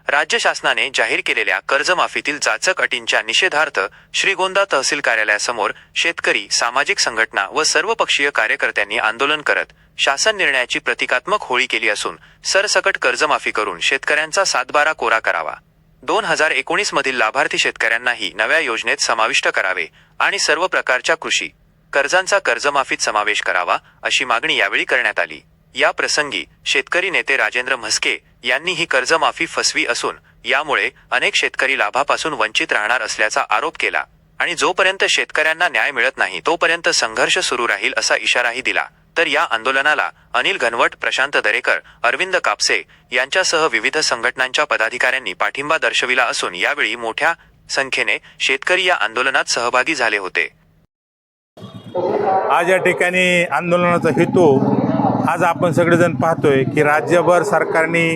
राज्य शासनाने जाहीर केलेल्या कर्जमाफीतील जाचक अटींच्या निषेधार्थ श्रीगोंदा तहसील कार्यालयासमोर शेतकरी, सामाजिक संघटना व सर्वपक्षीय कार्यकर्त्यांनी आंदोलन करत शासन निर्णयाची प्रतिकात्मक होळी केली असून सरसकट कर्जमाफी करून शेतकऱ्यांचा 7/12 कोरा करावा, 2019 मधील लाभार्थी शेतकऱ्यांनाही नव्या योजनेत समाविष्ट करावे आणि सर्व प्रकारच्या कृषी कर्जांचा कर्जमाफीत समावेश करावा अशी मागणी यावेळी करण्यात आली। या प्रसंगी शेतकरी नेते राजेंद्र म्हस्के यांनी ही कर्जमाफी फसवी असून यामुळे अनेक शेतकरी लाभापासून वंचित राहणार असल्याचा आरोप केला आणि जोपर्यंत शेतकऱ्यांना न्याय मिळत नाही तोपर्यंत संघर्ष सुरू राहील असा इशाराही दिला। तर या आंदोलनाला अनिल घनवट, प्रशांत दरेकर, अरविंद कापसे यांच्यासह विविध संघटनांच्या पदाधिकाऱ्यांनी पाठिंबा दर्शविला असून यावेळी मोठ्या संख्येने शेतकरी या आंदोलनात सहभागी झाले होते। आज या ठिकाणी आंदोलनाचा हेतू आज आपण सगळेजण पाहतोय की राज्यभर सरकारने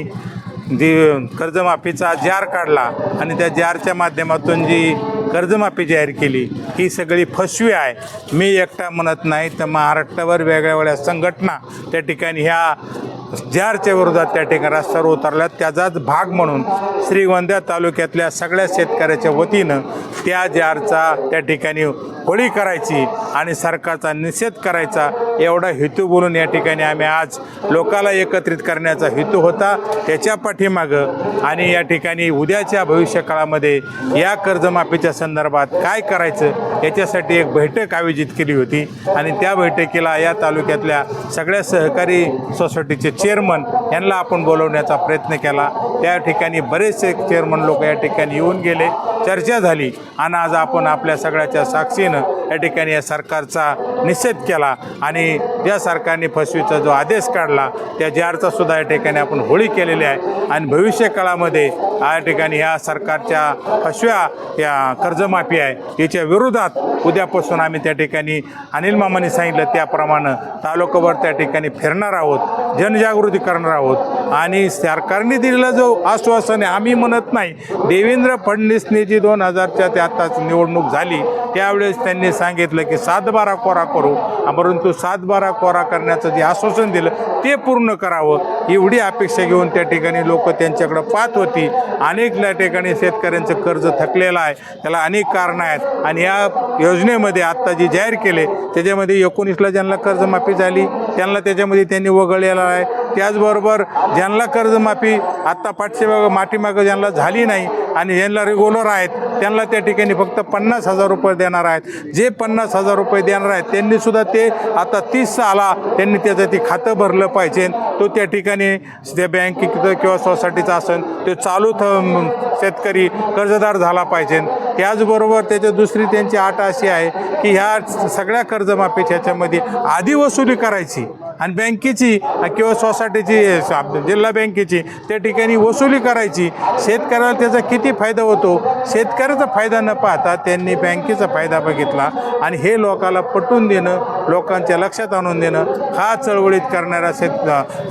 जी कर्जमाफीचा जार काढला आणि त्या जारच्या माध्यमातून जी कर्जमाफी जाहीर केली ही सगळी फसवी आहे। मी एकटा म्हणत नाही तर महाराष्ट्रावर वेगळ्या संघटना त्या ठिकाणी ह्या जारच्या विरोधात त्या ठिकाणी रस्त्यावर उतरल्यात। त्याचाच भाग म्हणून श्रीगोंदा तालुक्यातल्या सगळ्या शेतकऱ्याच्या वतीनं त्या जारचा त्या ठिकाणी होळी करायची आणि सरकारचा निषेध करायचा एवढा हेतू बोलून या ठिकाणी आम्ही आज लोकाला एकत्रित करण्याचा हेतू होता। त्याच्या पाठीमागं आणि या ठिकाणी उद्याच्या भविष्यकाळामध्ये या कर्जमाफीच्या संदर्भात काय करायचं याच्यासाठी एक बैठक आयोजित केली होती आणि त्या बैठकीला या तालुक्यातल्या सगळ्या सहकारी सोसायटीचे चेअरमन यांना आपण बोलवण्याचा प्रयत्न केला। त्या ठिकाणी बरेचसे चेअरमन लोक या ठिकाणी येऊन गेले, चर्चा झाली आणि आज आपण आपल्या सगळ्याच्या साक्षीनं या ठिकाणी या सरकारचा निषेध केला आणि ज्या सरकारने फसवीचा जो आदेश काढला त्या जारचा सुद्धा या ठिकाणी आपण होळी केलेली आहे आणि भविष्य काळामध्ये या ठिकाणी ह्या सरकारच्या फसव्या या कर्जमाफी आहे याच्या विरोधात उद्यापासून आम्ही त्या ठिकाणी अनिल मामांनी सांगितलं त्याप्रमाणे तालुकाभर त्या ठिकाणी फिरणार आहोत, जनजागृती करणार आहोत आणि सरकारने दिलेला जो आश्वासन आहे आम्ही म्हणत नाही, देवेंद्र फडणवीसने जी 2000च्या ते आत्ताच निवडणूक झाली त्यावेळेस त्यांनी सांगितलं की 7/12 कोरा करू, परंतु 7/12 कोरा करण्याचं जे आश्वासन दिलं ते पूर्ण करावं एवढी अपेक्षा घेऊन त्या ठिकाणी लोक त्यांच्याकडे पाहत होती। अनेक त्या ठिकाणी शेतकऱ्यांचं कर्ज थकलेलं आहे, त्याला अनेक कारणं आहेत आणि या योजनेमध्ये आत्ता जी जाहीर केले त्याच्यामध्ये 19ला ज्यांना कर्जमाफी झाली त्यांना त्याच्यामध्ये त्यांनी वगळलेलं आहे। त्याचबरोबर ज्यांना कर्जमाफी आत्ता पाठीमागं ज्यांना झाली नाही आणि ज्यांना रेग्युलर आहेत त्यांना त्या ठिकाणी फक्त 50,000 रुपये देणार आहेत। जे 50,000 रुपये देणार आहेत त्यांनीसुद्धा ते आता 30 साला त्यांनी त्याचं ते खातं भरलं पाहिजे। तो त्या ठिकाणी त्या बँकेचं किंवा सोसायटीचा असेल ते चालू शेतकरी कर्जदार झाला पाहिजे। त्याचबरोबर त्याच्या दुसरी त्यांची अट अशी आहे की ह्या सगळ्या कर्जमाफीच्या ह्याच्यामध्ये आधी वसुली करायची आणि बँकेची किंवा सोसायटीची जिल्हा बँकेची त्या ठिकाणी वसुली करायची। शेतकऱ्याला त्याचा किती फायदा होतो, शेतकऱ्याचा फायदा न पाहता त्यांनी बँकेचा फायदा बघितला आणि हे लोकाला पटवून देणं, लोकांच्या लक्षात आणून देणं हा चळवळीत करणाऱ्या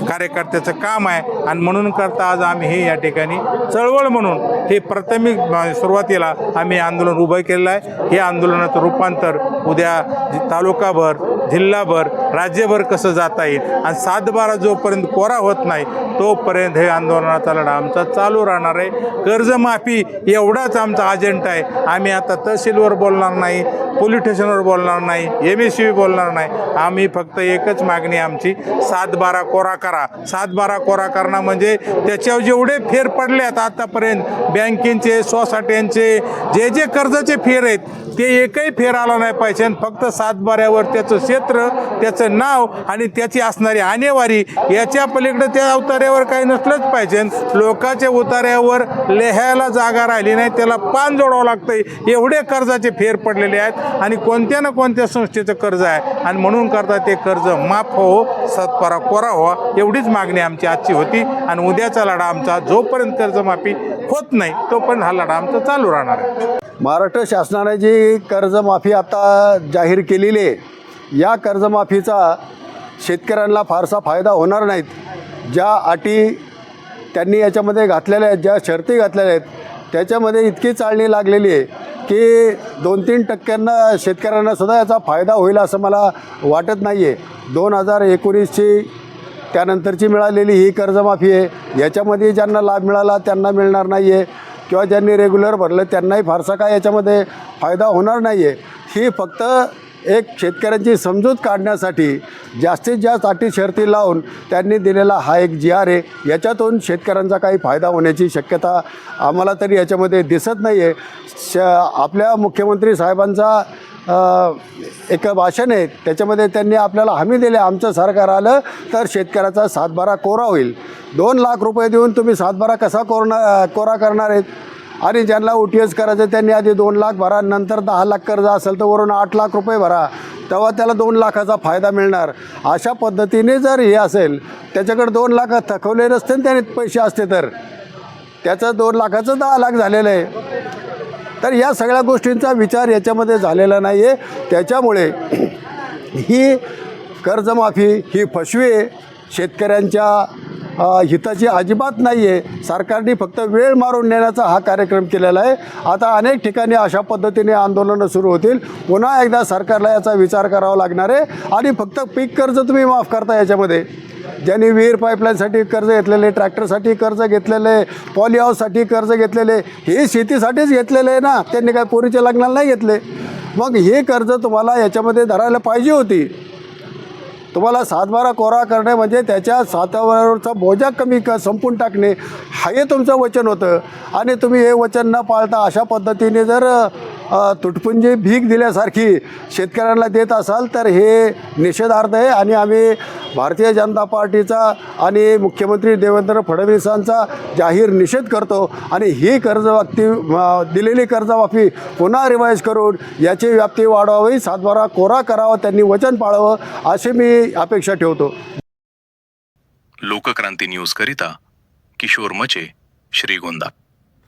कार्यकर्त्याचं काम आहे आणि म्हणून करता आज आम्ही हे या ठिकाणी चळवळ म्हणून हे प्राथमिक सुरुवातीला आम्ही आंदोलन उभं केलेलं आहे। हे आंदोलनाचं रूपांतर उद्या तालुकाभर, जिल्हाभर, राज्यभर कसं जाता येईल आणि 7/12 जोपर्यंत कोरा होत नाही तोपर्यंत हे आंदोलनाचा लढा आमचा चालू राहणार आहे। कर्जमाफी एवढाच आमचा अजेंडा आहे। आम्ही आता तहसीलवर बोलणार नाही, पोलीस स्टेशनवर बोलणार नाही, MSCB बोलणार नाही। आम्ही फक्त एकच मागणी आमची 7/12 कोरा करा। 7/12 कोरा करणं म्हणजे त्याच्यावर जेवढे फेर पडलेत आतापर्यंत बँकेचे, सोसायट्यांचे जे जे कर्जाचे फेर आहेत ते एकही फेर आला नाही पाहिजे। फक्त 7/12वर त्याचं क्षेत्र, त्याचं नाव आणि त्याची असणारी आणेवारी याच्या पलीकडे त्या उतार्यावर काही नसलंच पाहिजे। लोकांच्या उतार्यावर लिहायला जागा राहिली नाही, त्याला पान जोडावं लागतंय एवढे कर्जाचे फेर पडलेले आहेत आणि कोणत्या ना कोणत्या संस्थेचं कर्ज आहे आणि म्हणून करता ते कर्ज माफ हो, 7/12 कोरा व्हा एवढीच मागणी आमची आजची होती आणि उद्याचा लढा आमचा जोपर्यंत कर्जमाफी होत नाही तोपर्यंत हा लढा आमचा चालू राहणार आहे। महाराष्ट्र शासनाने जी कर्जमाफी आता जाहीर केलेली आहे या कर्जमाफीचा शेतकऱ्यांना फारसा फायदा होणार नाहीत। ज्या अटी त्यांनी याच्यामध्ये घातलेल्या आहेत, ज्या शर्ती घातलेल्या आहेत त्याच्यामध्ये इतकी चाळणी लागलेली आहे की 2-3% शेतकऱ्यांना सुद्धा याचा फायदा होईल असं मला वाटत नाही आहे। 2019ची त्यानंतरची मिळालेली ही कर्जमाफी आहे, याच्यामध्ये ज्यांना लाभ मिळाला त्यांना मिळणार नाही आहे किंवा ज्यांनी रेग्युलर भरलं त्यांनाही फारसा काय याच्यामध्ये फायदा होणार नाही आहे. ही फक्त एक शेतकऱ्यांची समजूत काढण्यासाठी जास्तीत जास्त अटी शर्ती लावून त्यांनी दिलेला हा एक GR आहे. याच्यातून शेतकऱ्यांचा काही फायदा होण्याची शक्यता आम्हाला तरी याच्यामध्ये दिसत नाही आहे. आपल्या मुख्यमंत्री साहेबांचा एक भाषण आहे, त्याच्यामध्ये त्यांनी आपल्याला हमी दिली, आमचं सरकार आलं तर शेतकऱ्याचा सातबारा कोरा होईल. 2 लाख रुपये देऊन तुम्ही सातबारा कसा कोरा करणार आहेत? आणि ज्यांना OTS करायचं त्यांनी आधी 2 लाख भरा, नंतर 10 लाख कर्ज असेल तर वरून 8 लाख रुपये भरा, तेव्हा त्याला 2 लाखाचा फायदा मिळणार. अशा पद्धतीने जर हे असेल, त्याच्याकडे 2 लाख थकवले नसते आणि त्याने पैसे असते तर त्याचं 2 लाखाचं 10 लाख झालेलं आहे. तर या सगळ्या गोष्टींचा विचार याच्यामध्ये झालेला नाही आहे. त्याच्यामुळे ही कर्जमाफी ही फसवी आहे, शेतकऱ्यांच्या हिताची अजिबात नाही आहे. सरकारने फक्त वेळ मारून नेण्याचा हा कार्यक्रम केलेला आहे. आता अनेक ठिकाणी अशा पद्धतीने आंदोलनं सुरू होतील. पुन्हा एकदा सरकारला याचा विचार करावा लागणार आहे. आणि फक्त पीक कर्ज तुम्ही माफ करता, याच्यामध्ये ज्यांनी विहीर पाईपलाईनसाठी कर्ज घेतलेले, ट्रॅक्टरसाठी कर्ज घेतलेले, पॉली हाऊससाठी कर्ज घेतलेले, हे शेतीसाठीच घेतलेले आहे ना, त्यांनी काय पोरीच्या लग्नाला नाही घेतले. मग हे कर्ज तुम्हाला याच्यामध्ये धरायला पाहिजे होती. तुम्हाला सातबारा कोरा करणे म्हणजे त्याच्या सातावरचा बोजा संपून टाकणे हे तुमचं वचन होतं. आणि तुम्ही हे वचन न पाळता अशा पद्धतीने जर तुटपुंजी भीक दिल्यासारखी शेतकऱ्यांना देत असाल तर हे निषेधार्थ आहे. आणि आम्ही भारतीय जनता पार्टीचा आणि मुख्यमंत्री देवेंद्र फडणवीसांचा जाहीर निषेध करतो. आणि ही दिलेली कर्जमाफी पुन्हा रिवाईज करून याची व्याप्ती वाढवावी, सातबारा कोरा करावा, त्यांनी वचन पाळावं अशी मी अपेक्षा ठेवतो. लोकक्रांती न्यूज करिता किशोर मचे, श्रीगोंदा.